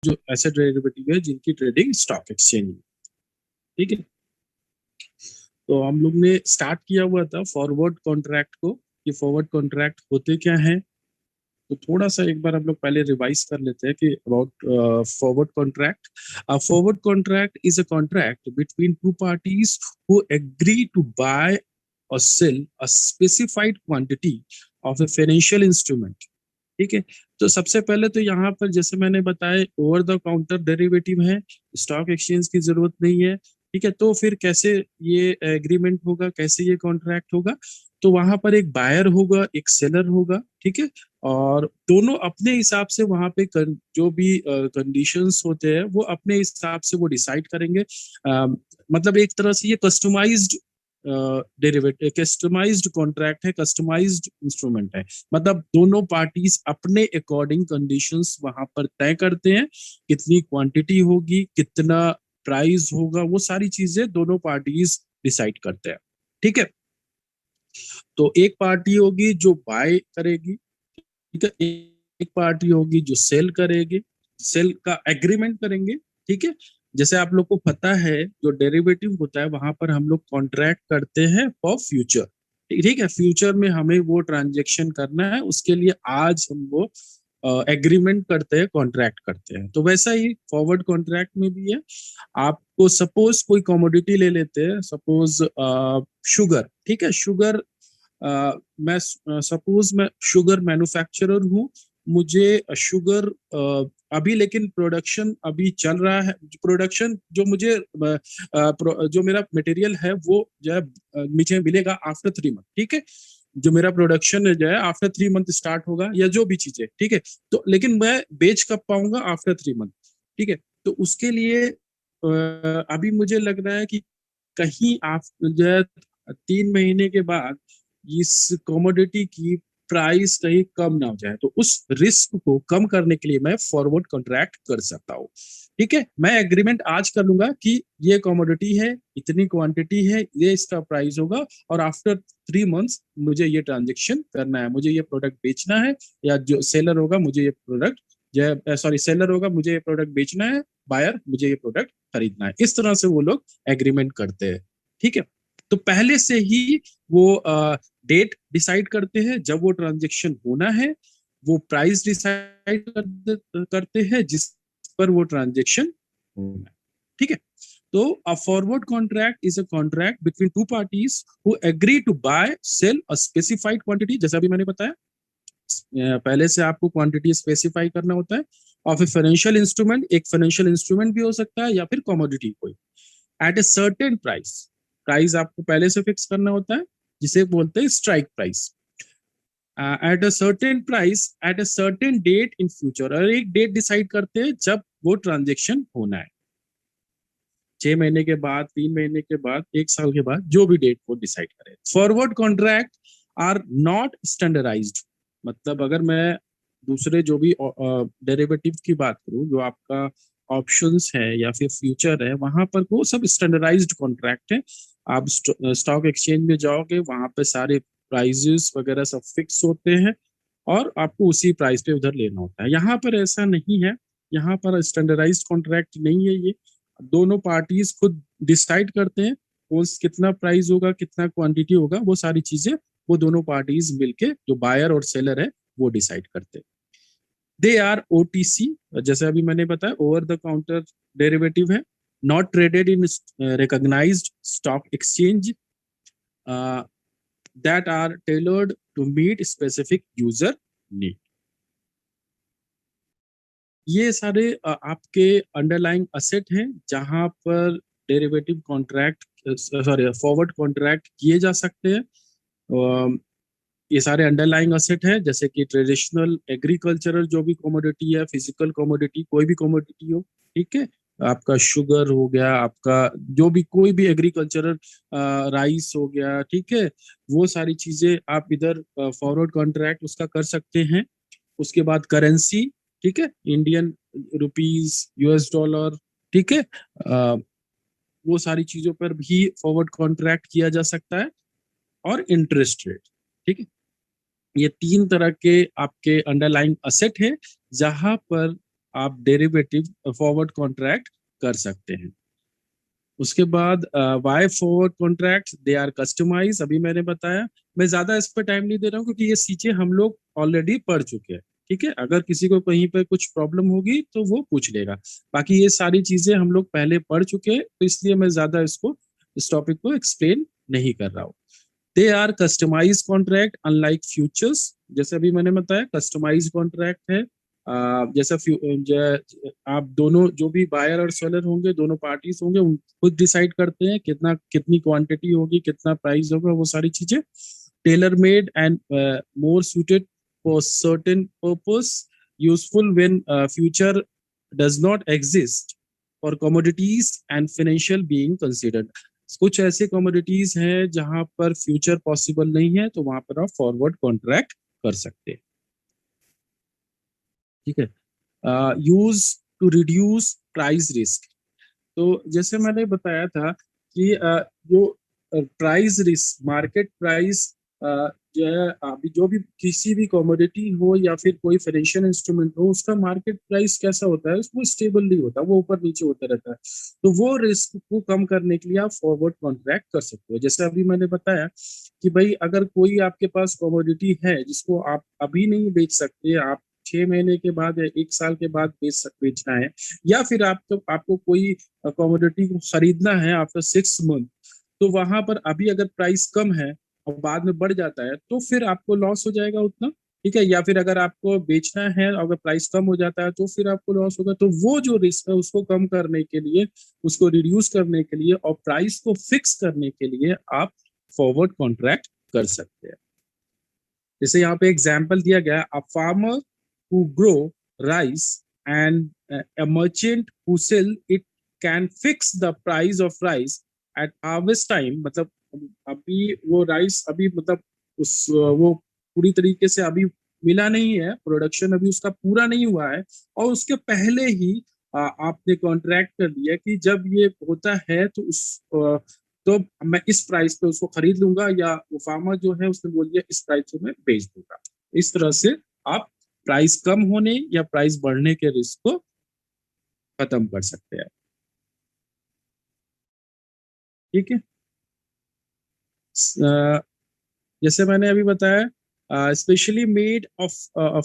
जो ऐसे डेरिवेटिव है जिनकी ट्रेडिंग स्टॉक एक्सचेंज में, ठीक है। तो हम लोग ने स्टार्ट किया हुआ था फॉरवर्ड कॉन्ट्रैक्ट को, कि फॉरवर्ड कॉन्ट्रैक्ट होते क्या हैं। तो थोड़ा सा एक बार हम लोग पहले रिवाइज कर लेते हैं कि about forward contract. Forward contract is a contract between two parties who agree to buy और sell a specified quantity of a financial instrument, ठीक है। तो सबसे पहले तो यहाँ पर जैसे मैंने बताया ओवर द काउंटर डेरिवेटिव है, स्टॉक एक्सचेंज की जरूरत नहीं है, ठीक है। तो फिर कैसे ये एग्रीमेंट होगा, कैसे ये कॉन्ट्रैक्ट होगा। तो वहां पर एक बायर होगा, एक सेलर होगा, ठीक है। और दोनों अपने हिसाब से वहां पे जो भी कंडीशंस होते हैं वो अपने हिसाब से वो डिसाइड करेंगे। मतलब एक तरह से ये कस्टमाइज्ड डेरिवेटिव, कस्टमाइज्ड कॉन्ट्रैक्ट है, कस्टमाइज्ड इंस्ट्रूमेंट है। मतलब दोनों पार्टीज अपने अकॉर्डिंग कंडीशंस वहां पर तय करते हैं, कितनी क्वांटिटी होगी, कितना प्राइस होगा, वो सारी चीजें दोनों पार्टीज डिसाइड करते हैं, ठीक है। तो एक पार्टी होगी जो बाय करेगी, ठीक है, एक पार्टी होगी जो सेल करेगी, सेल का एग्रीमेंट करेंगे, ठीक है। जैसे आप लोग को पता है जो डेरिवेटिव होता है वहां पर हम लोग कॉन्ट्रैक्ट करते हैं फॉर फ्यूचर, ठीक है। फ्यूचर में हमें वो ट्रांजेक्शन करना है, उसके लिए आज हम वो एग्रीमेंट करते हैं, कॉन्ट्रैक्ट करते हैं। तो वैसा ही फॉरवर्ड कॉन्ट्रैक्ट में भी है। आपको सपोज कोई कमोडिटी ले लेते हैं, सपोज शुगर, ठीक है। शुगर मैं सपोज मैं शुगर मैन्युफैक्चरर हूँ, मुझे शुगर अभी लेकिन प्रोडक्शन अभी चल रहा है। प्रोडक्शन जो मुझे जो मेरा मटेरियल है वो जो है मुझे मिलेगा आफ्टर 3 मंथ, ठीक है। जो मेरा प्रोडक्शन है जो है आफ्टर 3 मंथ स्टार्ट होगा, या जो भी चीजें, ठीक है। तो लेकिन मैं बेच कब पाऊंगा, आफ्टर 3 मंथ, ठीक है। तो उसके लिए अभी मुझे लग रहा है कि कहीं आप जो है 3 महीने के बाद इस कमोडिटी की प्राइस कहीं कम ना हो जाए, तो उस रिस्क को कम करने के लिए मैं फॉरवर्ड कॉन्ट्रैक्ट कर सकता हूँ, ठीक है। मैं एग्रीमेंट आज कर लूंगा कि ये कमोडिटी है, इतनी क्वांटिटी है, ये इसका प्राइस होगा, और आफ्टर 3 मंथ्स मुझे ये ट्रांजेक्शन करना है, मुझे ये प्रोडक्ट बेचना है, या जो सेलर होगा मुझे ये प्रोडक्ट जो सॉरी सेलर होगा मुझे ये प्रोडक्ट बेचना है, बायर मुझे ये प्रोडक्ट खरीदना है। इस तरह से वो लोग एग्रीमेंट करते हैं, ठीक है। तो पहले से ही वो डेट डिसाइड करते हैं जब वो ट्रांजेक्शन होना है, वो प्राइस डिसाइड करते हैं जिस पर वो ट्रांजेक्शन होना है, ठीक है। तो a forward contract is a contract between two parties who agree to buy sell a specified quantity, जैसा अभी मैंने बताया पहले से आपको क्वांटिटी स्पेसिफाई करना होता है। और फिर फाइनेंशियल इंस्ट्रूमेंट, एक फाइनेंशियल इंस्ट्रूमेंट भी हो सकता है या फिर कमोडिटी कोई, at a certain price, price आपको पहले से फिक्स करना होता है जिसे बोलते हैं strike price, at a certain price at a certain date in future. और एक डेट डिसाइड करते हैं जब वो ट्रांजेक्शन होना है, 6 महीने के बाद, 3 महीने के बाद, 1 साल के बाद, जो भी डेट वो डिसाइड करे। Forward contract are not standardized, मतलब अगर मैं दूसरे जो भी डेरिवेटिव की बात करूं, जो आपका ऑप्शंस है या फिर फ्यूचर है, वहां पर वो सब स्टैंडर्डाइज्ड कॉन्ट्रैक्ट है। आप स्टॉक एक्सचेंज में जाओगे, वहां पे सारे प्राइजेस वगैरह सब फिक्स होते हैं, और आपको उसी प्राइस पे उधर लेना होता है। यहाँ पर ऐसा नहीं है, यहाँ पर स्टैंडर्डाइज्ड कॉन्ट्रैक्ट नहीं है ये। दोनों पार्टीज खुद डिसाइड करते हैं कौन कितना प्राइस होगा, कितना क्वांटिटी होगा, वो सारी चीजें वो दोनों पार्टीज मिलके, जो बायर और सेलर है, वो डिसाइड करते हैं। दे आर ओटीसी, जैसे अभी मैंने बताया ओवर द काउंटर डेरिवेटिव है, not traded in recognized stock exchange, that are tailored to meet specific user need. ये सारे आपके अंडरलाइंग असेट हैं जहां पर derivative contract, sorry forward contract किए जा सकते हैं। ये सारे अंडरलाइंग असेट है, जैसे कि ट्रेडिशनल एग्रीकल्चरल जो भी कमोडिटी है, फिजिकल कमोडिटी कोई भी कमोडिटी हो, ठीक है। आपका शुगर हो गया, आपका जो भी कोई भी एग्रीकल्चरल राइस हो गया, ठीक है। वो सारी चीजें आप इधर फॉरवर्ड कॉन्ट्रैक्ट उसका कर सकते हैं। उसके बाद करेंसी, ठीक है, इंडियन रुपीस, यूएस डॉलर, ठीक है। वो सारी चीजों पर भी फॉरवर्ड कॉन्ट्रैक्ट किया जा सकता है। और इंटरेस्ट रेट, ठीक है। ये 3 तरह के आपके अंडरलाइंग असेट है जहां पर आप डेरिवेटिव फॉरवर्ड कॉन्ट्रैक्ट कर सकते हैं। उसके बाद why forward contract they are customize, अभी मैंने बताया। मैं ज्यादा इस पर टाइम नहीं दे रहा हूँ क्योंकि ये चीजें हम लोग ऑलरेडी पढ़ चुके हैं। ठीक है, अगर किसी को कहीं पर कुछ प्रॉब्लम होगी तो वो पूछ लेगा। बाकी ये सारी चीजें हम लोग पहले पढ़ चुके हैं, तो इसलिए मैं ज्यादा इस टॉपिक को एक्सप्लेन नहीं कर रहा हूँ। They are customize contract unlike futures, जैसे अभी मैंने बताया कस्टमाइज कॉन्ट्रैक्ट है। जैसा आप दोनों जो भी बायर और सेलर होंगे, दोनों पार्टीज होंगे, उन खुद डिसाइड करते हैं कितना कितनी क्वांटिटी होगी, कितना प्राइस होगा, वो सारी चीजें। Tailor made and more suited for certain purpose, useful when future does not exist for commodities and financial being considered. कुछ ऐसे कमोडिटीज हैं जहां पर फ्यूचर पॉसिबल नहीं है, तो वहां पर आप फॉरवर्ड कॉन्ट्रैक्ट कर सकते हैं। ठीक है। Use to reduce price risk. तो जैसे मैंने बताया था कि जो प्राइस रिस्क, मार्केट प्राइस जो है, अभी जो भी किसी भी कमोडिटी हो या फिर कोई फाइनेंशियल इंस्ट्रूमेंट हो, उसका मार्केट प्राइस कैसा होता है, वो स्टेबल नहीं होता, वो ऊपर नीचे होता रहता है। तो वो रिस्क को कम करने के लिए आप फॉरवर्ड कॉन्ट्रैक्ट कर सकते हो। जैसे अभी मैंने बताया कि भाई अगर कोई आपके पास कमोडिटी है जिसको आप अभी नहीं बेच सकते, आप 6 महीने के बाद या 1 साल के बाद बेचना है, या फिर आपको कोई कमोडिटी को खरीदना है आफ्टर 6 मंथ, तो वहां पर अभी अगर प्राइस कम है और बाद में बढ़ जाता है तो फिर आपको लॉस हो जाएगा उतना। ठीक है, या फिर अगर आपको बेचना है और अगर प्राइस कम हो जाता है तो फिर आपको लॉस होगा। तो वो जो रिस्क है उसको कम करने के लिए, उसको रिड्यूस करने के लिए और प्राइस को फिक्स करने के लिए आप फॉरवर्ड कॉन्ट्रैक्ट कर सकते हैं। जैसे यहाँ पे एग्जाम्पल दिया गया, a farmer who grow rice and a merchant who sell it can fix the price of rice at harvest time। मतलब अभी वो राइस अभी मतलब वो पूरी तरीके से अभी मिला नहीं है, प्रोडक्शन अभी उसका पूरा नहीं हुआ है, और उसके पहले ही आपने कॉन्ट्रैक्ट कर लिया कि जब ये होता है तो तो मैं इस प्राइस पे उसको खरीद लूंगा, या वो फार्मर जो है उसने बोल दिया इस प्राइस पे मैं बेच दूंगा। इस तरह से आप प्राइस कम होने या प्राइस बढ़ने के रिस्क को खत्म कर सकते हैं। ठीक है। जैसे मैंने अभी बताया, specially made of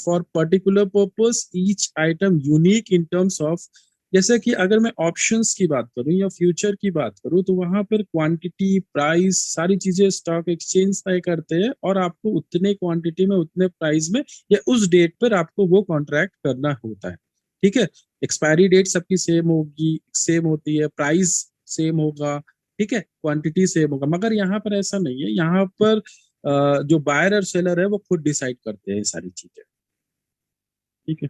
for particular purpose, each item unique in terms of. जैसे कि अगर मैं ऑप्शंस की बात करूं या फ्यूचर की बात करूं, तो वहां पर क्वांटिटी, प्राइस, सारी चीजें स्टॉक एक्सचेंज तय करते हैं, और आपको उतने क्वांटिटी में, उतने प्राइस में या उस डेट पर आपको वो कॉन्ट्रैक्ट करना होता है। ठीक है। एक्सपायरी डेट सबकी सेम होगी, सेम होती है, प्राइस सेम होगा। ठीक है, क्वांटिटी सेम होगा, मगर यहाँ पर ऐसा नहीं है। यहाँ पर जो बायर और सेलर है वो खुद डिसाइड करते हैं ये सारी चीजें। ठीक है।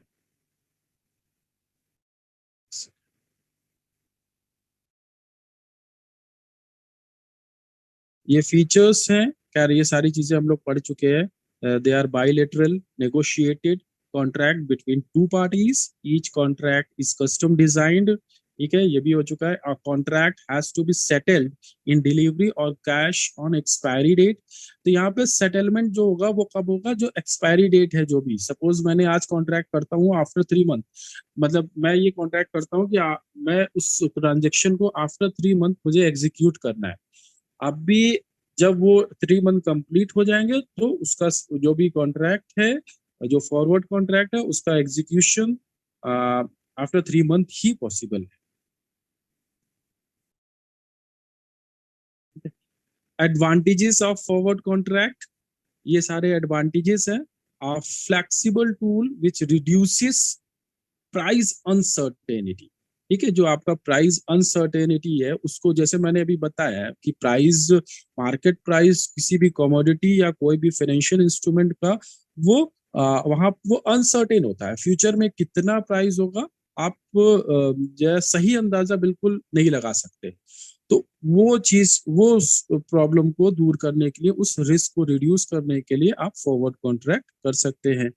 ये फीचर्स हैं क्या, ये सारी चीजें हम लोग पढ़ चुके हैं। They are bilateral negotiated contract between two parties, each contract is custom designed. ठीक है, ये भी हो चुका है। A contract has to be settled in delivery और कैश ऑन एक्सपायरी डेट। तो यहाँ पे सेटलमेंट जो होगा वो कब होगा, जो एक्सपायरी डेट है, जो भी सपोज मैंने आज कॉन्ट्रैक्ट करता हूँ आफ्टर 3 मंथ, मतलब मैं ये कॉन्ट्रैक्ट करता हूँ कि मैं उस ट्रांजेक्शन को आफ्टर 3 मंथ मुझे एग्जीक्यूट करना है। अभी जब वो 3 मंथ कंप्लीट हो जाएंगे तो उसका जो भी कॉन्ट्रैक्ट है, जो फॉरवर्ड कॉन्ट्रैक्ट है, उसका एग्जीक्यूशन आफ्टर 3 मंथ ही पॉसिबल है। एडवांटेजेस ऑफ फॉरवर्ड कॉन्ट्रैक्ट, ये सारे एडवांटेजेस हैं। Flexible tool which reduces price uncertainty. ठीक है, जो आपका प्राइस अनसर्टेनिटी है उसको, जैसे मैंने अभी बताया कि प्राइस, मार्केट प्राइस किसी भी कमोडिटी या कोई भी फाइनेंशियल इंस्ट्रूमेंट का, वो वहां वो अनसर्टेन होता है। फ्यूचर में कितना प्राइस होगा आप जो है सही अंदाजा बिल्कुल नहीं लगा सकते। तो वो चीज, वो प्रॉब्लम को दूर करने के लिए, उस रिस्क को रिड्यूस करने के लिए आप फॉरवर्ड कॉन्ट्रैक्ट कर सकते हैं।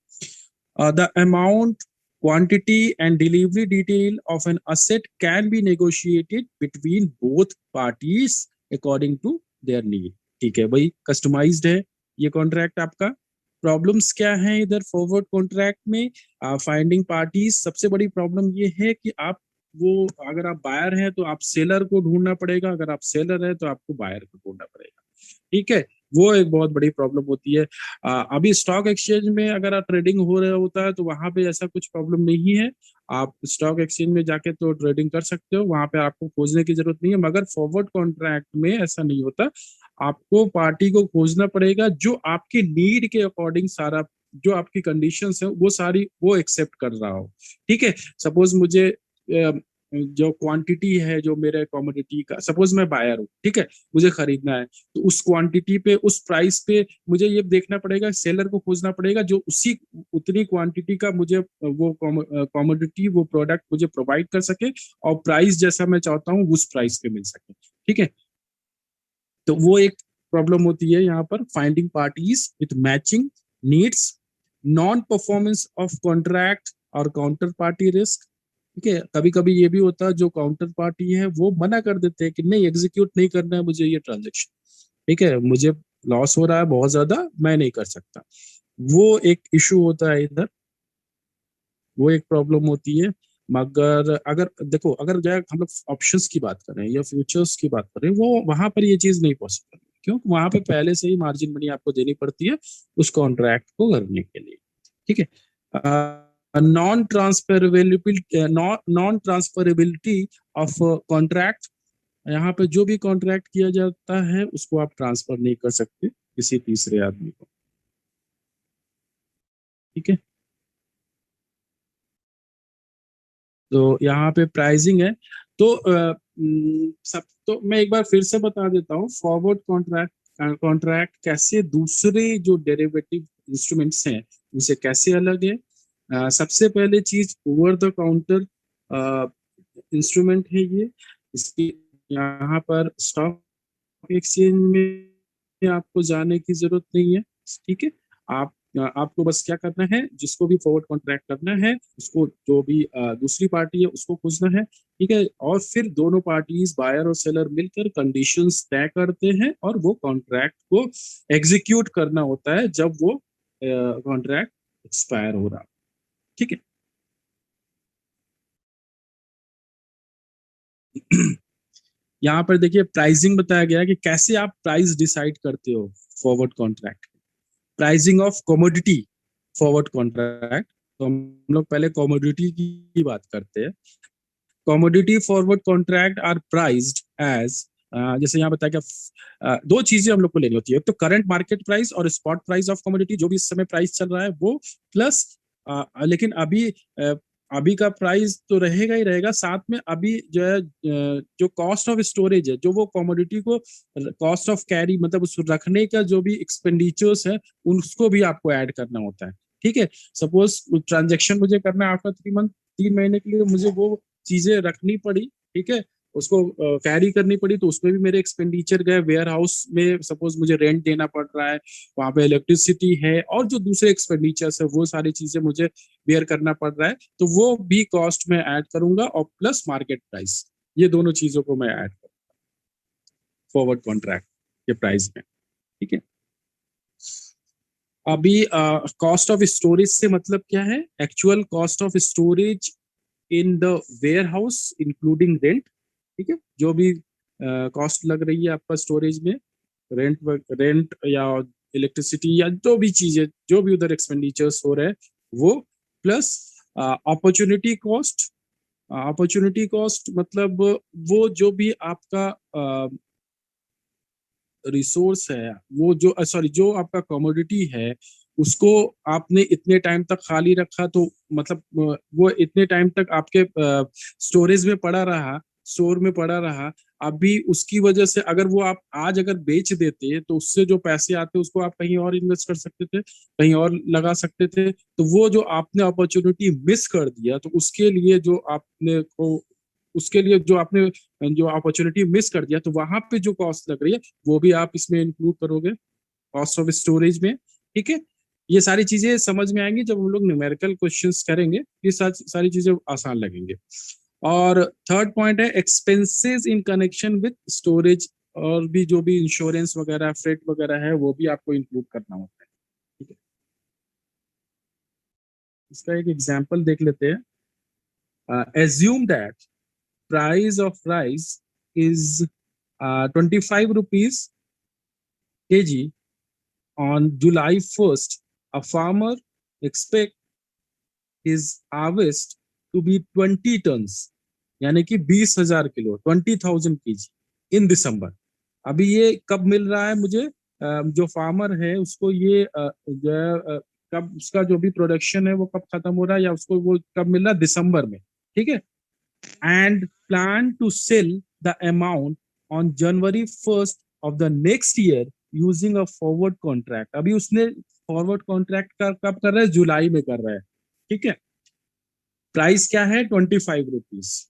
The amount, quantity, and delivery detail of an asset can be negotiated between both parties according to their need। ठीक है भाई, कस्टमाइज्ड है ये कॉन्ट्रैक्ट आपका। प्रॉब्लम्स क्या हैं इधर फॉरवर्ड कॉन्ट्रैक्ट में? फाइंडिंग पार्टीज, सबसे बड़ी प्रॉब्लम ये है कि आप वो, अगर आप बायर हैं तो आप सेलर को ढूंढना पड़ेगा, अगर आप सेलर है तो आपको बायर को ढूंढना पड़ेगा। ठीक है, वो एक बहुत बड़ी प्रॉब्लम होती है। अभी स्टॉक एक्सचेंज में अगर आप ट्रेडिंग हो रहा होता है तो वहां पे ऐसा कुछ प्रॉब्लम नहीं है। आप स्टॉक एक्सचेंज में जाके तो ट्रेडिंग कर सकते हो, वहां पे आपको खोजने की जरूरत नहीं है। मगर फॉरवर्ड कॉन्ट्रैक्ट में ऐसा नहीं होता, आपको पार्टी को खोजना पड़ेगा जो आपकी नीड के अकॉर्डिंग सारा, जो आपकी कंडीशंस है वो सारी वो एक्सेप्ट कर रहा हो। ठीक है, सपोज मुझे जो क्वांटिटी है जो मेरे कमोडिटी का, सपोज मैं बायर हूँ, ठीक है, मुझे खरीदना है, तो उस क्वांटिटी पे, उस प्राइस पे मुझे ये देखना पड़ेगा, सेलर को खोजना पड़ेगा जो उसी उतनी क्वांटिटी का मुझे वो कमोडिटी, वो प्रोडक्ट मुझे प्रोवाइड कर सके, और प्राइस जैसा मैं चाहता हूँ उस प्राइस पे मिल सके। ठीक है, तो वो एक प्रॉब्लम होती है यहाँ पर, finding parties with matching needs, non performance of contract और काउंटर पार्टी रिस्क। ठीक है, कभी कभी ये भी होता है जो काउंटर पार्टी है वो मना कर देते हैं कि नहीं, एग्जीक्यूट नहीं करना है मुझे ये ट्रांजेक्शन, ठीक है, मुझे लॉस हो रहा है बहुत ज्यादा, मैं नहीं कर सकता। वो एक इशू होता है इधर, वो एक प्रॉब्लम होती है। मगर अगर देखो, अगर जो है हम लोग ऑप्शंस की बात करें या फ्यूचर्स की बात करें, वो वहां पर ये चीज नहीं पॉसिबल, क्यों? वहां पे पहले से ही मार्जिन मनी आपको देनी पड़ती है उस कॉन्ट्रैक्ट को करने के लिए। ठीक है, नॉन ट्रांसफरेबिलिटी ऑफ कॉन्ट्रैक्ट, यहाँ पे जो भी कॉन्ट्रैक्ट किया जाता है उसको आप ट्रांसफर नहीं कर सकते किसी तीसरे आदमी को। ठीक है, तो यहाँ पे प्राइसिंग है। तो सब तो मैं एक बार फिर से बता देता हूँ, फॉरवर्ड कॉन्ट्रैक्ट कैसे दूसरे जो डेरिवेटिव इंस्ट्रूमेंट्स हैं उनसे कैसे अलग है। सबसे पहले चीज, ओवर द काउंटर इंस्ट्रूमेंट है ये। इसकी यहाँ पर स्टॉक एक्सचेंज में आपको जाने की जरूरत नहीं है। ठीक है, आप आपको बस क्या करना है, जिसको भी फॉरवर्ड कॉन्ट्रैक्ट करना है उसको, जो भी दूसरी पार्टी है उसको खोजना है। ठीक है, और फिर दोनों पार्टीज, बायर और सेलर, मिलकर कंडीशंस तय करते हैं और वो कॉन्ट्रैक्ट को एग्जीक्यूट करना होता है जब वो कॉन्ट्रैक्ट एक्सपायर हो रहा। ठीक है, यहाँ पर देखिए प्राइसिंग बताया गया है कि कैसे आप प्राइस डिसाइड करते हो forward contract. Pricing of commodity forward contract, तो हम लोग पहले कमोडिटी की बात करते हैं। Commodity forward contract are priced as, जैसे यहाँ बताया क्या, दो चीजें हम लोग को लेनी होती है, तो करंट मार्केट प्राइस और स्पॉट प्राइस ऑफ कमोडिटी, जो भी इस समय प्राइस चल रहा है वो, प्लस लेकिन अभी अभी का प्राइस तो रहेगा ही रहेगा, साथ में अभी जो है जो कॉस्ट ऑफ स्टोरेज है, जो वो कमोडिटी को कॉस्ट ऑफ कैरी, मतलब उस रखने का जो भी एक्सपेंडिचर्स है उसको भी आपको ऐड करना होता है। ठीक है, सपोज ट्रांजेक्शन मुझे करना है आफ्टर 3 मंथ, 3 महीने के लिए मुझे वो चीजें रखनी पड़ी। ठीक है, उसको कैरी करनी पड़ी, तो उसमें भी मेरे एक्सपेंडिचर गए। वेयर हाउस में सपोज मुझे रेंट देना पड़ रहा है, वहां पे इलेक्ट्रिसिटी है और जो दूसरे एक्सपेंडिचर्स है वो सारी चीजें मुझे बेयर करना पड़ रहा है, तो वो भी कॉस्ट में ऐड करूंगा, और प्लस मार्केट प्राइस, ये दोनों चीजों को मैं ऐड करूँ फॉरवर्ड कॉन्ट्रैक्ट के प्राइस में। ठीक है, अभी कॉस्ट ऑफ स्टोरेज से मतलब क्या है, actual cost of storage in the warehouse including rent. ठीक है, जो भी कॉस्ट लग रही है आपका स्टोरेज में, रेंट रेंट या इलेक्ट्रिसिटी या जो भी चीजें, जो भी उधर एक्सपेंडिचर्स हो रहे हैं वो, plus opportunity cost. Opportunity cost मतलब वो जो भी आपका रिसोर्स है, वो जो सॉरी, जो आपका कमोडिटी है उसको आपने इतने टाइम तक खाली रखा, तो मतलब वो इतने टाइम तक आपके स्टोरेज में पड़ा रहा, स्टोर में पड़ा रहा। अभी उसकी वजह से अगर वो आप आज अगर बेच देते तो उससे जो पैसे आते उसको आप कहीं और इन्वेस्ट कर सकते थे, कहीं और लगा सकते थे। तो वो जो आपने अपॉर्चुनिटी मिस कर दिया, तो उसके लिए जो आपने को, उसके लिए जो आपने जो अपॉर्चुनिटी मिस कर दिया, तो वहां पे जो कॉस्ट लग रही है वो भी आप इसमें इंक्लूड करोगे कॉस्ट ऑफ स्टोरेज में। ठीक है, ये सारी चीजें समझ में आएंगी जब हम लोग न्यूमेरिकल क्वेश्चंस करेंगे, ये सारी चीजें आसान लगेंगे। और थर्ड पॉइंट है expenses in connection with storage, और भी जो भी इंश्योरेंस वगैरह, फ्रेट वगैरह है वो भी आपको इंक्लूड करना होता है। ठीक है, इसका एक एग्जांपल देख लेते हैं। Assume that price of rice is 25 rupees kg on July 1st. A farmer expect his harvest to be 20 tons, यानी कि 20,000 किलो, 20,000 kg इन दिसंबर। अभी ये कब मिल रहा है मुझे? जो फार्मर है उसको ये जो है, कब उसका जो भी प्रोडक्शन है वो कब खत्म हो रहा है, या उसको वो कब मिल रहा है? दिसंबर में, ठीक है। And plan to sell the amount on January 1st of the next year using a forward contract. अभी उसने फॉरवर्ड कॉन्ट्रैक्ट का कब कर रहा है? जुलाई में कर रहा है, ठीक है। प्राइस क्या है? 25 rupees.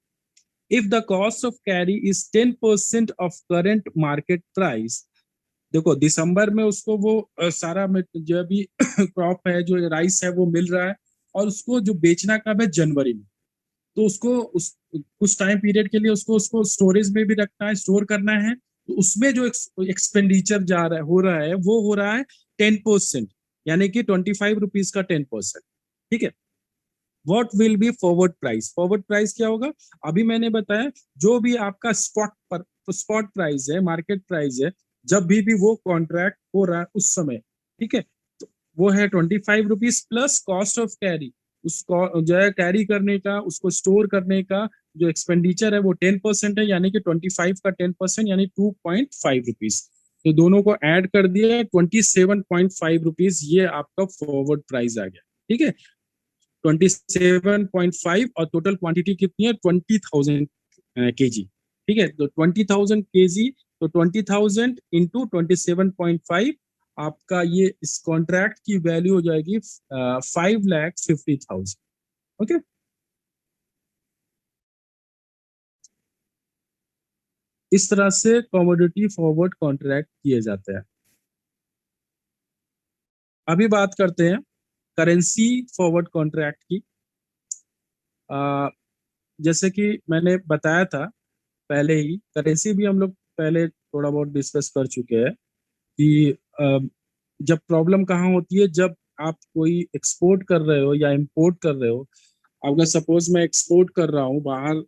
If the cost of carry is 10% of current market price. देखो दिसंबर में उसको वो सारा जो भी क्रॉप है, जो राइस है, वो मिल रहा है, और उसको जो बेचना कब है? जनवरी में। तो उसको उस कुछ टाइम पीरियड के लिए उसको उसको स्टोरेज में भी रखना है, स्टोर करना है। तो उसमें जो एक्सपेंडिचर जा रहा है, वो हो रहा है 10%, यानी कि 25 रुपीज का 10%, ठीक है। What will be forward price? Forward price क्या होगा? अभी मैंने बताया, जो भी आपका स्पॉट प्राइस है, मार्केट प्राइस है, जब भी वो कॉन्ट्रैक्ट हो रहा है उस समय, ठीक है, तो वो है 25 rupees plus cost of carry. उसको जो है कैरी करने का, उसको स्टोर करने का जो एक्सपेंडिचर है वो 10% है, यानी कि 25 का 10% यानी 2.5 रुपीज। तो दोनों को ऐड कर दिया, 27.5 रुपीज, ये आपका फॉरवर्ड प्राइस आ गया, ठीक है। 27.5, और टोटल क्वांटिटी कितनी है? 20,000 kg, ठीक है। तो 20,000 kg, तो 20,000 इंटू 27.5, आपका ये इस कॉन्ट्रैक्ट की वैल्यू हो जाएगी 5,50,000। ओके, इस तरह से कमोडिटी फॉरवर्ड कॉन्ट्रैक्ट किए जाते हैं। अभी बात करते हैं करेंसी फॉरवर्ड कॉन्ट्रैक्ट की। अ, जैसे कि मैंने बताया था पहले ही, करेंसी भी हम लोग पहले थोड़ा बहुत डिस्कस कर चुके हैं कि जब प्रॉब्लम कहाँ होती है, जब आप कोई एक्सपोर्ट कर रहे हो या इंपोर्ट कर रहे हो। अगर सपोज मैं एक्सपोर्ट कर रहा हूँ बाहर,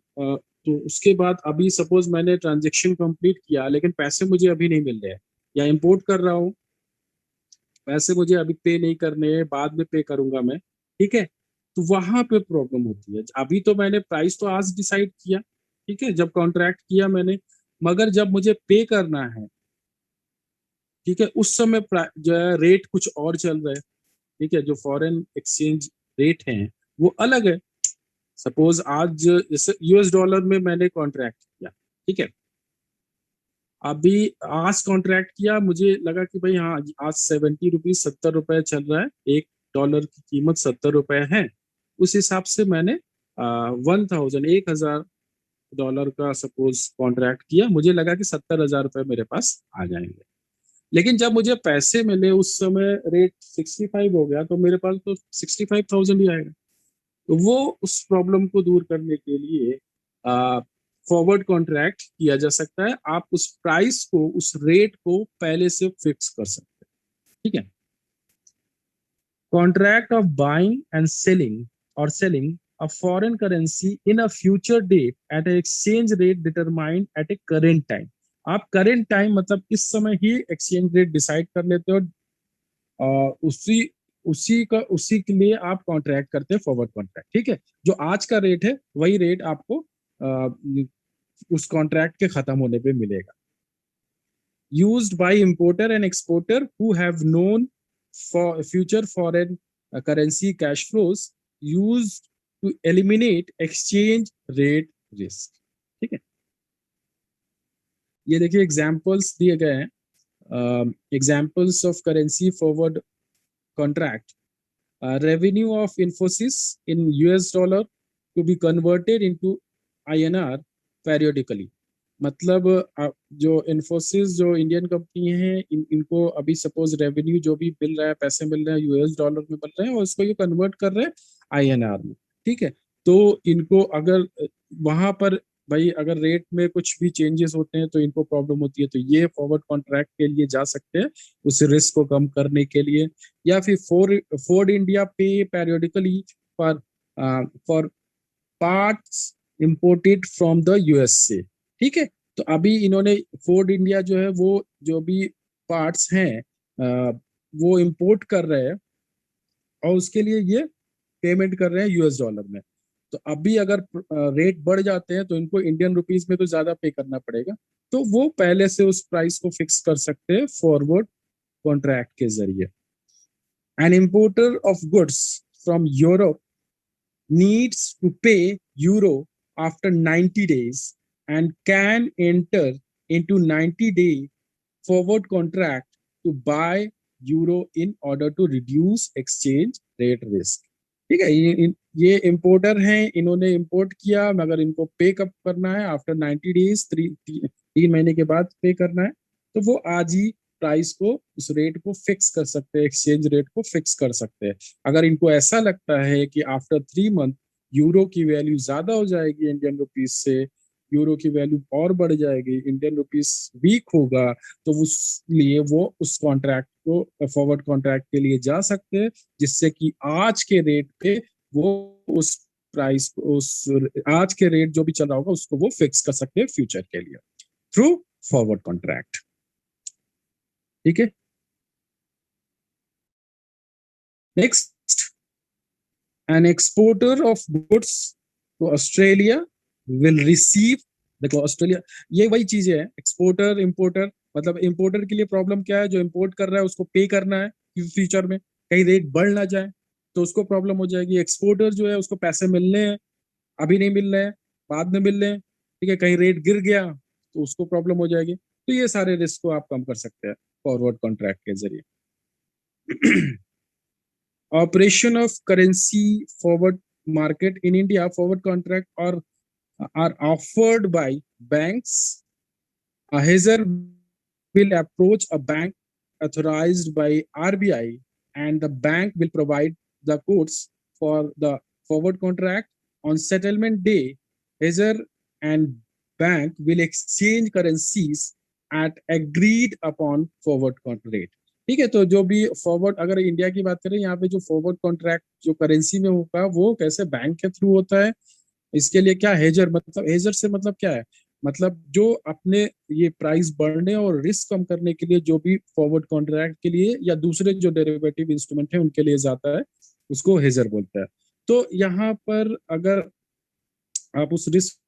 तो उसके बाद अभी सपोज मैंने ट्रांजेक्शन कंप्लीट किया, लेकिन पैसे मुझे अभी नहीं मिल रहे हैं, या इंपोर्ट कर रहा हूँ, पैसे मुझे अभी पे नहीं करने हैं, बाद में पे करूंगा मैं, ठीक है। तो वहां पे प्रॉब्लम होती है। अभी तो मैंने प्राइस तो आज डिसाइड किया, ठीक है, जब कॉन्ट्रैक्ट किया मैंने, मगर जब मुझे पे करना है, ठीक है, उस समय जो है रेट कुछ और चल रहा है, ठीक है। जो फॉरेन एक्सचेंज रेट हैं वो अलग है। सपोज आज जैसे यूएस डॉलर में मैंने कॉन्ट्रैक्ट किया, ठीक है। अभी आज कॉन्ट्रैक्ट किया, मुझे लगा कि भाई हाँ, आज 70 रुपीज, 70 रुपए चल रहा है, एक डॉलर की कीमत 70 रुपए है। उस हिसाब से मैंने 1,000 का सपोज कॉन्ट्रैक्ट किया, मुझे लगा कि 70,000 रुपए मेरे पास आ जाएंगे। लेकिन जब मुझे पैसे मिले उस समय रेट 65 हो गया, तो मेरे पास तो 65,000 ही आएगा। तो वो उस प्रॉब्लम को दूर करने के लिए फॉरवर्ड कॉन्ट्रैक्ट किया जा सकता है। आप उस प्राइस को, उस रेट को पहले से फिक्स कर सकते हैं, ठीक है। Contract of buying and selling और selling a foreign currency in a future date at an exchange rate determined at a current time। आप current time मतलब इस समय ही exchange rate decide कर लेते हो, उसी उसी के लिए आप कॉन्ट्रैक्ट करते हैं फॉरवर्ड कॉन्ट्रैक्ट, ठीक है। जो आज का रेट है वही रेट आपको उस कॉन्ट्रैक्ट के खत्म होने पे मिलेगा। Used by importer and exporter who have known for future foreign currency cash flows used to eliminate exchange rate risk, ठीक है। ये देखिए एग्जांपल्स दिए गए हैं, examples of currency forward contract. Revenue of Infosys in US dollar to be converted into INR periodically। मतलब जो इन्फोसिस, जो इंडियन कंपनी है, इनको अभी सपोज रेवेन्यू जो भी मिल रहा है, पैसे मिल रहे हैं यूएस डॉलर में मिल रहे हैं, और इसको ये कन्वर्ट कर रहे हैं आईएनआर में, ठीक है। तो इनको अगर वहां पर भाई अगर रेट में कुछ भी चेंजेस होते हैं तो इनको प्रॉब्लम होती है, तो ये फॉरवर्ड कॉन्ट्रैक्ट के लिए जा सकते हैं उस रिस्क को कम करने के लिए। या फिर फोर्ड इंडिया पे periodically for for parts imported from the USA. ठीक है, तो अभी इन्होंने फोर्ड इंडिया जो है वो जो भी पार्ट्स हैं वो इंपोर्ट कर रहे हैं और उसके लिए ये पेमेंट कर रहे हैं यूएस डॉलर में। तो अभी अगर रेट बढ़ जाते हैं तो इनको इंडियन रुपीस में तो ज्यादा पे करना पड़ेगा, तो वो पहले से उस प्राइस को फिक्स कर सकते हैं फॉरवर्ड कॉन्ट्रैक्ट के जरिए। N importer of goods from Europe needs to pay euro after 90 days and can enter into 90-day forward contract to buy euro in order to reduce exchange rate risk। ठीक है, ये importer हैं, इन्होंने import किया मगर इनको पे कब करना है, आफ्टर 90 डेज, 3 महीने के बाद पे करना है। तो वो आज ही प्राइस को, उस रेट को फिक्स कर सकते हैं, एक्सचेंज रेट को फिक्स कर सकते हैं। अगर इनको ऐसा लगता है कि आफ्टर 3 मंथ यूरो की वैल्यू ज्यादा हो जाएगी इंडियन रुपीज से, यूरो की वैल्यू और बढ़ जाएगी, इंडियन रुपीज वीक होगा, तो उस लिए वो उस कॉन्ट्रैक्ट को, फॉरवर्ड कॉन्ट्रैक्ट के लिए जा सकते हैं, जिससे कि आज के रेट पे वो उस प्राइस, उस आज के रेट जो भी चल रहा होगा उसको वो फिक्स कर सकते हैं फ्यूचर के लिए थ्रू फॉरवर्ड कॉन्ट्रैक्ट। ठीक है, next, an exporter of goods to Australia will receive, देखो ऑस्ट्रेलिया, ये वही चीजें है, एक्सपोर्टर इंपोर्टर, मतलब इंपोर्टर के लिए प्रॉब्लम क्या है, जो इंपोर्ट कर रहा है उसको पे करना है फ्यूचर में, कहीं रेट बढ़ ना जाए तो उसको प्रॉब्लम हो जाएगी। एक्सपोर्टर जो है उसको पैसे मिलने हैं, अभी नहीं मिल रहे हैं, बाद में मिल रहे हैं, ठीक है, कहीं रेट गिर गया तो उसको प्रॉब्लम हो जाएगी। तो ये सारे रिस्क को आप कम कर सकते हैं फॉरवर्ड कॉन्ट्रैक्ट के जरिए। Operation of currency forward market in India, forward contract are offered by banks. A hedger will approach a bank authorized by RBI, and the bank will provide the quotes for the forward contract. On settlement day, hedger and bank will exchange currencies at agreed upon forward rate। ठीक है, तो जो भी forward, अगर India की बात करें, यहाँ पे जो फॉरवर्ड कॉन्ट्रैक्ट जो करेंसी में होगा वो कैसे बैंक के थ्रू होता है। इसके लिए क्या हेजर, मतलब हेजर से मतलब क्या है, मतलब जो अपने ये प्राइस बढ़ने और रिस्क कम करने के लिए जो भी फॉरवर्ड कॉन्ट्रैक्ट के लिए या दूसरे जो डेरिवेटिव इंस्ट्रूमेंट है उनके लिए जाता है, उसको हेजर बोलता है। तो यहाँ पर अगर आप उस रिस्क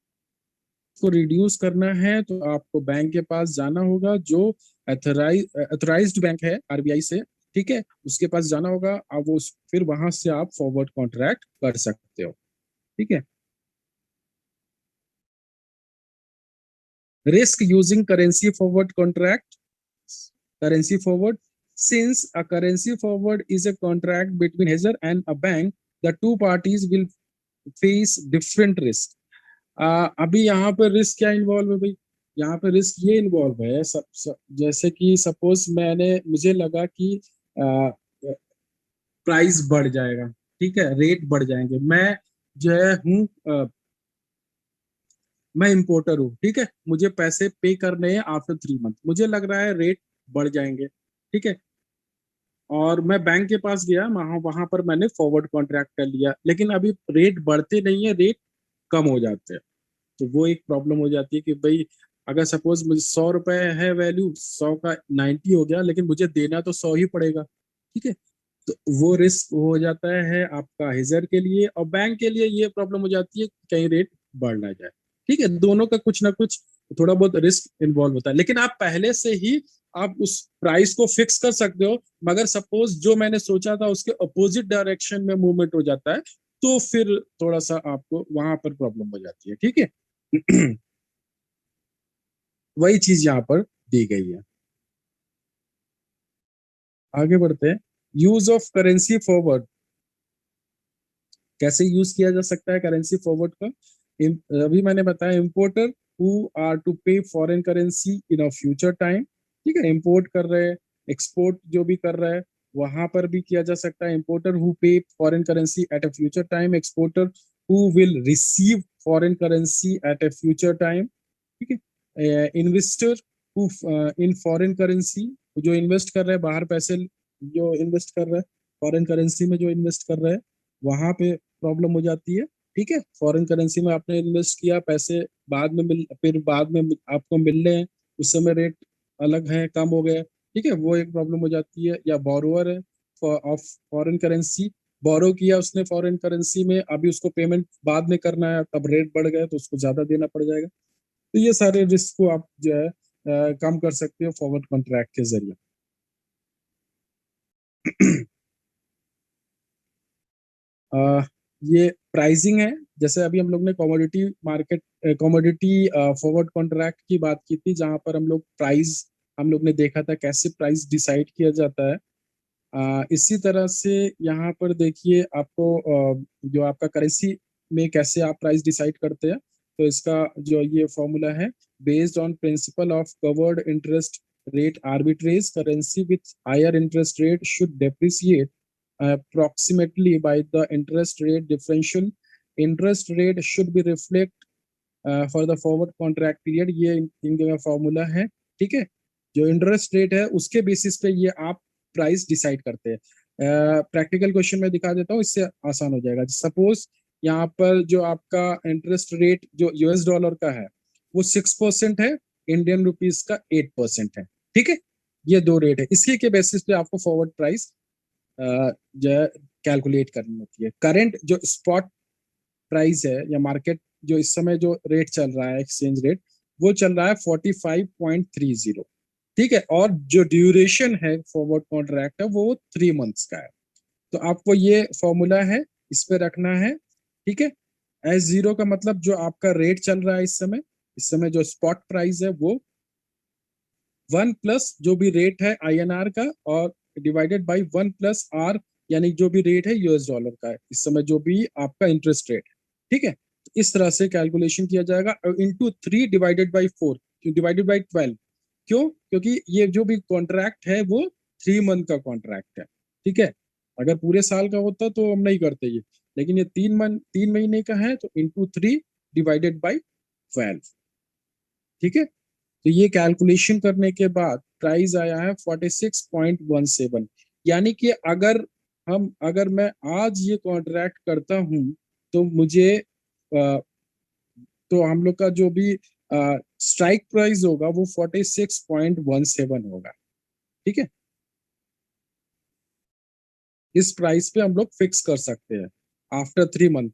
को रिड्यूस करना है तो आपको बैंक के पास जाना होगा, जो अथोराइज्ड बैंक है आरबीआई से, ठीक है, उसके पास जाना होगा। अब वो फिर वहां से आप फॉरवर्ड कॉन्ट्रैक्ट कर सकते हो। ठीक है, risk using currency forward contract, currency forward, since a currency forward is a contract between hedger and a bank, the two parties will face different risk। अभी यहाँ पर रिस्क क्या इन्वॉल्व है भाई, यहाँ पे रिस्क ये इन्वॉल्व है, जैसे कि सपोज मुझे लगा कि प्राइस बढ़ जाएगा, ठीक है, रेट बढ़ जाएंगे, मैं जो है मैं इंपोर्टर हूँ, ठीक है, मुझे पैसे पे करने हैं आफ्टर 3 मंथ, मुझे लग रहा है रेट बढ़ जाएंगे, ठीक है, और मैं बैंक के पास गया, वहां वहां पर मैंने फॉरवर्ड कॉन्ट्रैक्ट कर लिया, लेकिन अभी रेट बढ़ते नहीं है, रेट कम हो जाते हैं। तो वो एक प्रॉब्लम हो जाती है कि भाई अगर सपोज मुझे 100 रुपए है वैल्यू, 100 का 90 हो गया, लेकिन मुझे देना तो 100 ही पड़ेगा, ठीक है, तो वो रिस्क हो जाता है आपका हेजर के लिए, और बैंक के लिए ये प्रॉब्लम हो जाती है कि कहीं रेट बढ़ ना जाए। ठीक है, दोनों का कुछ ना कुछ थोड़ा बहुत रिस्क इन्वॉल्व होता है, लेकिन आप पहले से ही आप उस प्राइस को फिक्स कर सकते हो, मगर सपोज जो मैंने सोचा था उसके अपोजिट डायरेक्शन में मूवमेंट हो जाता है, तो फिर थोड़ा सा आपको वहां पर प्रॉब्लम हो जाती है। ठीक है, वही चीज यहाँ पर दी गई है। आगे बढ़ते हैं, यूज ऑफ करेंसी फॉरवर्ड, कैसे यूज किया जा सकता है करेंसी फॉरवर्ड का। अभी मैंने बताया, इंपोर्टर हु आर टू पे foreign currency in a future time, ठीक है, इंपोर्ट कर रहे हैं, एक्सपोर्ट जो भी कर रहा है वहां पर भी किया जा सकता है। इंपोर्टर हु पे foreign currency at a future time, exporter who will receive foreign currency at a future time, ठीक है, investor who in foreign currency, जो इन्वेस्ट कर रहे हैं बाहर पैसे, जो इन्वेस्ट कर रहे हैं फॉरेन करेंसी में, जो इन्वेस्ट कर रहे हैं वहां पे प्रॉब्लम हो जाती है। ठीक है, फॉरेन करेंसी में आपने इन्वेस्ट किया, पैसे फिर बाद में आपको मिल रहे हैं, उस समय रेट अलग है, कम हो गया। ठीक है, वो एक प्रॉब्लम हो जाती है। या बोरोअर है ऑफ फॉरेन करेंसी, बोरो किया उसने फॉरेन करेंसी में, अभी उसको पेमेंट बाद में करना है, तब रेट बढ़ गया तो उसको ज्यादा देना पड़ जाएगा। तो ये सारे रिस्क को आप जो है कम कर सकते हो फॉरवर्ड कॉन्ट्रैक्ट के जरिए। अ, ये प्राइसिंग है। जैसे अभी हम लोग ने commodity market, commodity forward contract की बात की थी, जहां पर हम लोग ने देखा था कैसे प्राइस डिसाइड किया जाता है। इसी तरह से यहाँ पर देखिए आपको जो आपका करेंसी में कैसे आप प्राइस डिसाइड करते हैं। तो इसका जो ये फॉर्मूला है, based on principle of covered interest rate arbitrage, currency with higher interest rate should depreciate approximately by the interest rate differential. Interest rate should be reflect for the forward contract period. ये इनका formula है। ठीक है, जो interest rate है उसके basis पे ये आप प्राइस डिसाइड करते हैं। प्रैक्टिकल क्वेश्चन में दिखा देता हूँ, इससे आसान हो जाएगा। सपोज यहाँ पर जो आपका इंटरेस्ट रेट जो यूएस डॉलर का है वो 6% है, इंडियन रुपीज का 8% है। ठीक है, ये दो रेट है, इसी के बेसिस पे आपको फॉरवर्ड प्राइस जो है कैलकुलेट करनी होती है। करंट जो स्पॉट प्राइस है या मार्केट जो इस समय जो रेट चल रहा है, एक्सचेंज रेट, वो चल रहा है 45.30। ठीक है, और जो ड्यूरेशन है फॉरवर्ड कॉन्ट्रैक्ट है वो 3 मंथ्स का है। तो आपको ये फॉर्मूला है, इस पे रखना है। ठीक है, S0 का मतलब जो आपका रेट चल रहा है इस समय जो स्पॉट प्राइस है वो 1 प्लस जो भी रेट है INR का, और डिवाइडेड बाई 1 प्लस R, यानी जो भी रेट है यूएस डॉलर का है इस समय, जो भी आपका इंटरेस्ट रेट है। ठीक है, तो इस तरह से कैलकुलेशन किया जाएगा। Into 3 divided by 4, divided by 12। क्यों? क्योंकि ये जो भी कॉन्ट्रैक्ट है वो 3 मंथ का कॉन्ट्रैक्ट है। ठीक है, अगर पूरे साल का होता तो हम नहीं करते ये, लेकिन ये 3 महीने का है, तो इंटू 3 डिवाइडेड बाई 12। ठीक है, तो ये कैलकुलेशन करने के बाद प्राइस आया है 46.17। यानी कि अगर मैं आज ये कॉन्ट्रैक्ट करता हूं तो मुझे तो हम लोग का जो भी स्ट्राइक प्राइस होगा वो 46.17 होगा। ठीक है, इस प्राइस पे हम लोग फिक्स कर सकते हैं आफ्टर 3 मंथ।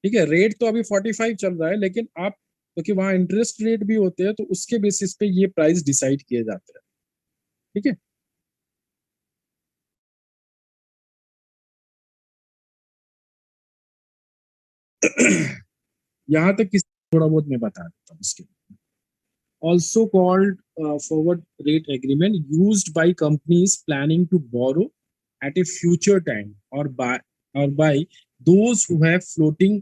ठीक है, रेट तो अभी 45 चल रहा है, लेकिन आप क्योंकि वहां इंटरेस्ट रेट भी होते हैं तो उसके बेसिस पे ये प्राइस डिसाइड किए जाते हैं। ठीक है। यहाँ तक किसी थोड़ा बहुत मैं बता देता हूँ इसके। Also called forward rate agreement, used by companies planning to borrow at a future time, और by those who have floating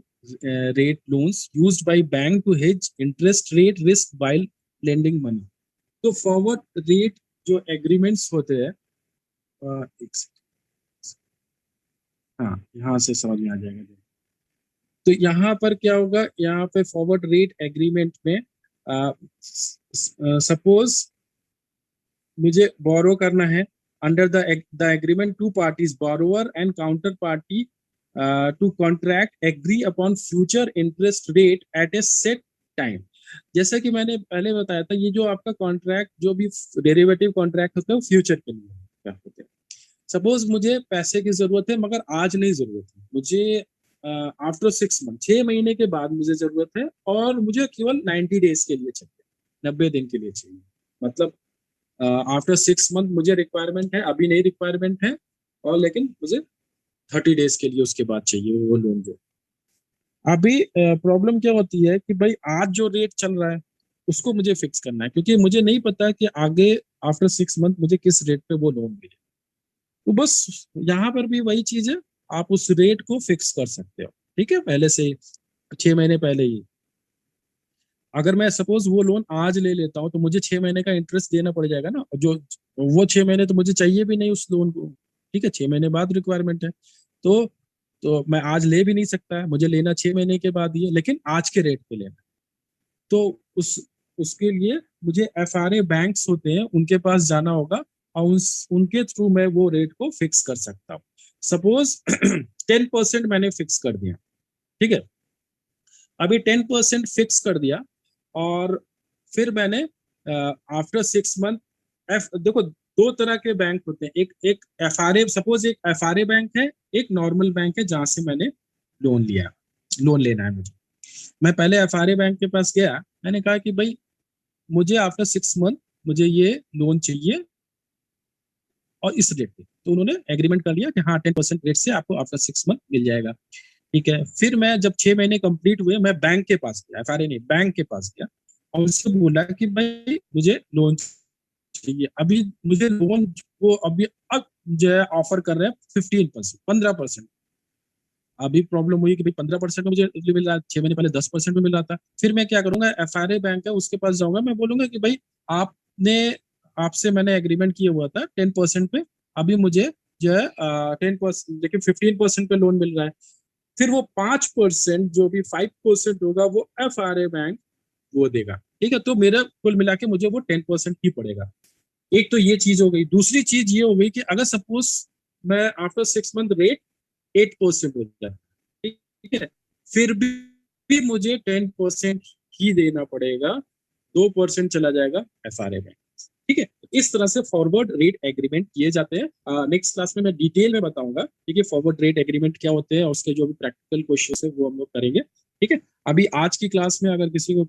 rate loans used by bank to hedge interest rate risk while lending money। तो forward rate जो agreements होते हैं, एक second, हाँ यहाँ से समझ में आ जाएगा। तो यहाँ पर क्या होगा, यहाँ पे फॉरवर्ड रेट एग्रीमेंट में सपोज मुझे बोरो करना है, under the agreement two parties borrower and counter party to contract agree upon future interest rate at a set time. जैसा कि मैंने पहले बताया था, ये जो आपका कॉन्ट्रैक्ट जो भी डेरिवेटिव कॉन्ट्रैक्ट होता है वो फ्यूचर के लिए क्या होते हैं। सपोज मुझे पैसे की जरूरत है, मगर आज नहीं जरूरत है मुझे, आफ्टर 6 मंथ, 6 महीने के बाद मुझे जरूरत है, और मुझे केवल 90 डेज के लिए चाहिए, 90 दिन के लिए चाहिए। मतलब आफ्टर 6 मंथ मुझे रिक्वायरमेंट है, अभी नहीं रिक्वायरमेंट है, और लेकिन मुझे 30 डेज के लिए उसके बाद चाहिए वो लोन जो। अभी प्रॉब्लम क्या होती है कि भाई आज जो रेट चल रहा है उसको मुझे फिक्स करना है, क्योंकि मुझे नहीं पता कि आगे आफ्टर 6 मंथ मुझे किस रेट पे वो लोन मिले। तो बस यहाँ पर भी वही चीज है, आप उस रेट को फिक्स कर सकते हो। ठीक है, पहले से ही, 6 महीने पहले ही। अगर मैं सपोज वो लोन आज ले लेता हूँ तो मुझे 6 महीने का इंटरेस्ट देना पड़ जाएगा ना, जो वो 6 महीने तो मुझे चाहिए भी नहीं उस लोन को। ठीक है, 6 महीने बाद रिक्वायरमेंट है, तो तो मैं आज ले भी नहीं सकता, मुझे लेना 6 महीने के बाद ही है, लेकिन आज के रेट पे लेना। तो उसके लिए मुझे FRA बैंक्स होते हैं उनके पास जाना होगा, और उनके थ्रू मैं वो रेट को फिक्स कर सकता हूँ। सपोज 10% मैंने फिक्स कर दिया, ठीक है। अभी 10% फिक्स कर दिया और फिर मैंने आफ्टर 6 मंथ, देखो दो तरह के बैंक होते हैं, एक एक एफआरए, सपोज एक एफआरए बैंक है, एक नॉर्मल बैंक है जहां से मैंने लोन लिया, लोन लेना है मुझे। मैं पहले एफआरए बैंक के पास गया, मैंने कहा कि भाई मुझे आफ्टर 6 मंथ मुझे ये लोन चाहिए और इस रेट पे, तो उन्होंने एग्रीमेंट कर लिया कि हाँ 10% रेट से आपको आफ्टर 6 मंथ मिल जाएगा, ठीक है। फिर मैं जब 6 महीने कंप्लीट हुए, मैं बैंक के पास गया, एफआरए नहीं, बैंक के पास गया और उससे बोला कि भाई मुझे लोन चाहिए। अभी मुझे लोन वो अभी अब जो है ऑफर कर रहे हैं 15%, 15%। अभी प्रॉब्लम हुई कि भाई 15% में मुझे मिल रहा है, 6 महीने पहले 10% में मिल रहा था। फिर मैं क्या करूंगा, एफआरए बैंक है उसके पास जाऊंगा, मैं बोलूंगा कि भाई आपने, आपसे मैंने एग्रीमेंट किया हुआ था 10% पे, अभी मुझे जो है 10%, लेकिन 15% पे लोन मिल रहा है। फिर वो 5% जो भी 5% होगा वो एफआरए बैंक वो देगा, ठीक है। तो मेरा कुल मिला के मुझे वो 10% ही पड़ेगा। एक तो ये चीज हो गई। दूसरी चीज ये हो गई कि अगर सपोज मैं आफ्टर 6 मंथ रेट 8% हो जाए, ठीक है, फिर भी मुझे 10% ही देना पड़ेगा, 2% चला जाएगा एफआरए में, ठीक है। इस तरह से फॉरवर्ड रेट एग्रीमेंट किए जाते हैं। नेक्स्ट क्लास में मैं डिटेल में बताऊंगा, ठीक है, फॉरवर्ड रेट एग्रीमेंट क्या होते हैं और उसके जो भी प्रैक्टिकल क्वेश्चन है वो हम लोग करेंगे, ठीक है। अभी आज की क्लास में अगर किसी को